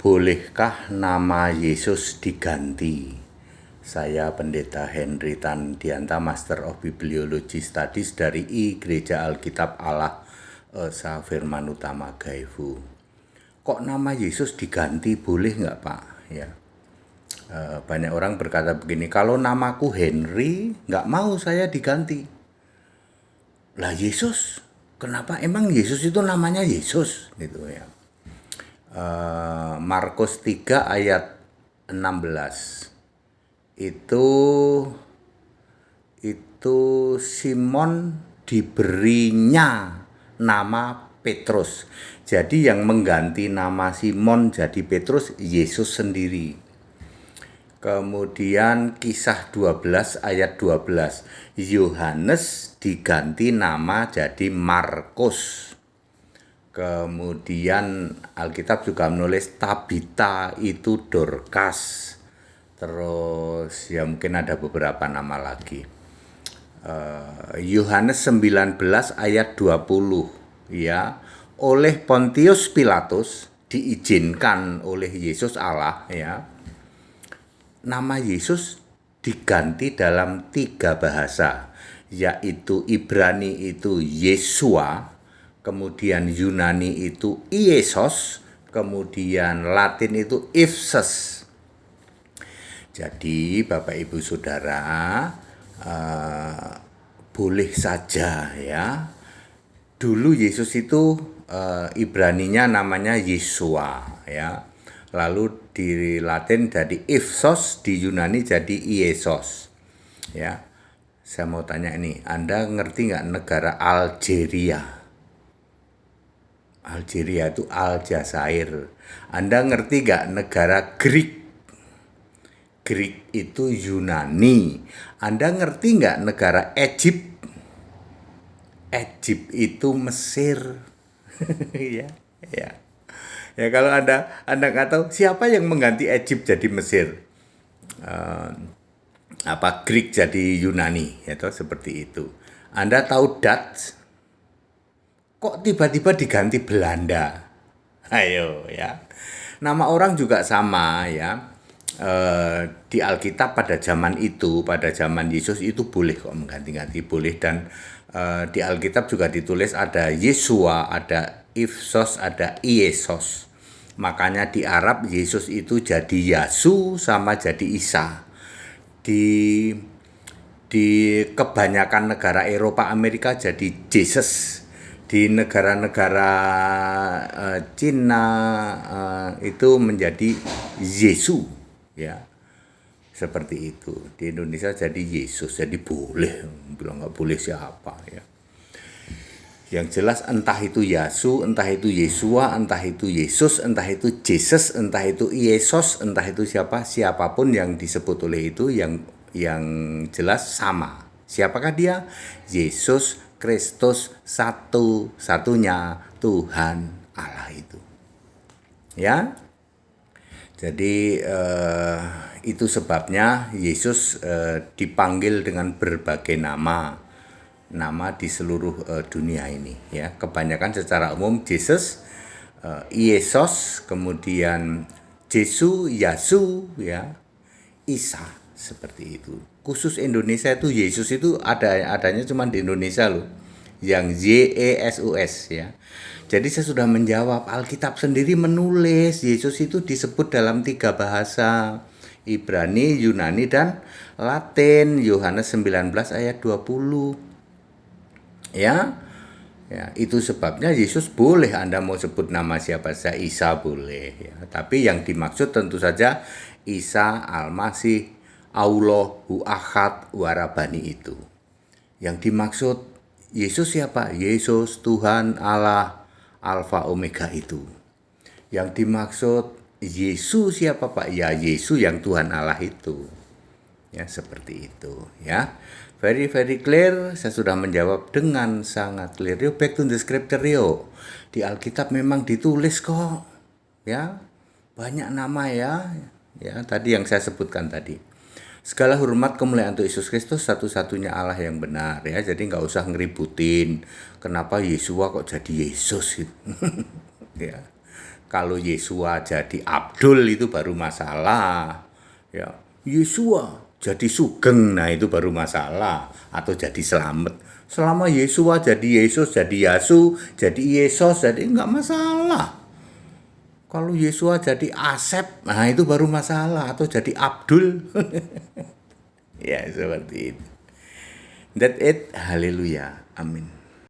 Bolehkah nama Yesus diganti? Saya Pendeta Henry Tandianta, Master of Bibliology Studies dari Gereja Alkitab Allah Esa Firman Utama Gaifu. Kok nama Yesus diganti, boleh nggak Pak? Ya, banyak orang berkata begini, kalau namaku Henry, nggak mau saya diganti. Lah Yesus, kenapa emang Yesus itu namanya Yesus? Gitu ya. Markus 3 ayat 16 itu Simon diberinya nama Petrus. Jadi yang mengganti nama Simon jadi Petrus Yesus sendiri. Kemudian Kisah 12 ayat 12, Yohanes diganti nama jadi Markus. Kemudian Alkitab juga menulis Tabita itu Dorcas. Terus ya mungkin ada beberapa nama lagi. Yohanes 19 ayat 20 ya, oleh Pontius Pilatus diizinkan oleh Yesus Allah ya. Nama Yesus diganti dalam 3 bahasa, yaitu Ibrani itu Yeshua, kemudian Yunani itu Iesos, kemudian Latin itu Ipsos. Jadi Bapak Ibu Saudara, boleh saja ya. Dulu Yesus itu Ibraninya namanya Yeshua ya. Lalu di Latin jadi Ipsos, di Yunani jadi Iesos. Ya. Saya mau tanya ini, Anda ngerti nggak negara Algeria? Algeria itu Aljazair. Anda ngerti nggak negara Greek? Greek itu Yunani. Anda ngerti nggak negara Egypt? Egypt itu Mesir. ya, ya. Ya kalau Anda nggak tahu siapa yang mengganti Egypt jadi Mesir, Greek jadi Yunani, itu seperti itu. Anda tahu Dutch? Kok tiba-tiba diganti Belanda? Ayo ya. Nama orang juga sama ya. Di Alkitab pada zaman itu, pada zaman Yesus itu boleh kok mengganti-ganti, boleh. Dan di Alkitab juga ditulis ada Yeshua, ada Ipsos, ada Iesos. Makanya di Arab Yesus itu jadi Yasu sama jadi Isa. Di kebanyakan negara Eropa, Amerika jadi Jesus. Di negara-negara Cina itu menjadi Yesus ya, seperti itu. Di Indonesia jadi Yesus, jadi boleh. Bilang nggak boleh siapa ya. Yang jelas entah itu Yasu, entah itu Yesua, entah itu Yesus, entah itu Jesus, entah itu Iesos, entah itu siapapun yang disebut oleh itu, yang jelas sama. Siapakah dia? Yesus Kristus, satu-satunya Tuhan Allah itu. Ya. Jadi itu sebabnya Yesus dipanggil dengan berbagai nama di seluruh dunia ini ya. Kebanyakan secara umum Jesus, Iesos, kemudian Jesu, Yasu ya, Isa, seperti itu. Khusus Indonesia itu Yesus itu adanya cuma di Indonesia loh, yang Yesus ya. Jadi saya sudah menjawab, Alkitab sendiri menulis Yesus itu disebut dalam 3 bahasa, Ibrani, Yunani, dan Latin. Yohanes 19 ayat 20 ya. Ya, itu sebabnya Yesus boleh Anda mau sebut nama siapa saja, Isa boleh ya. Tapi yang dimaksud tentu saja Isa Al-Masih, Allahu Ahad Warabani itu. Yang dimaksud Yesus siapa? Yesus Tuhan Allah Alfa Omega itu. Yang dimaksud Yesus siapa Pak? Ya Yesus yang Tuhan Allah itu. Ya seperti itu ya. Very clear. Saya sudah menjawab dengan sangat clear. Yuk back to the scripture yuk. Di Alkitab memang ditulis kok. Ya. Banyak nama ya. Ya, tadi yang saya sebutkan tadi. Segala hormat kemuliaan untuk Yesus Kristus, satu-satunya Allah yang benar ya. Jadi nggak usah ngeributin kenapa Yesua kok jadi Yesus gitu. Ya. Kalau Yesua jadi Abdul itu baru masalah. Ya, Yesua jadi Sugeng, nah itu baru masalah. Atau jadi Selamat. Selama Yesua jadi Yesus, jadi Yasu, jadi Yesus, jadi enggak masalah. Kalau Yesua jadi Asep, nah itu baru masalah. Atau jadi Abdul. Ya, seperti itu. That it. Haleluya. Amin.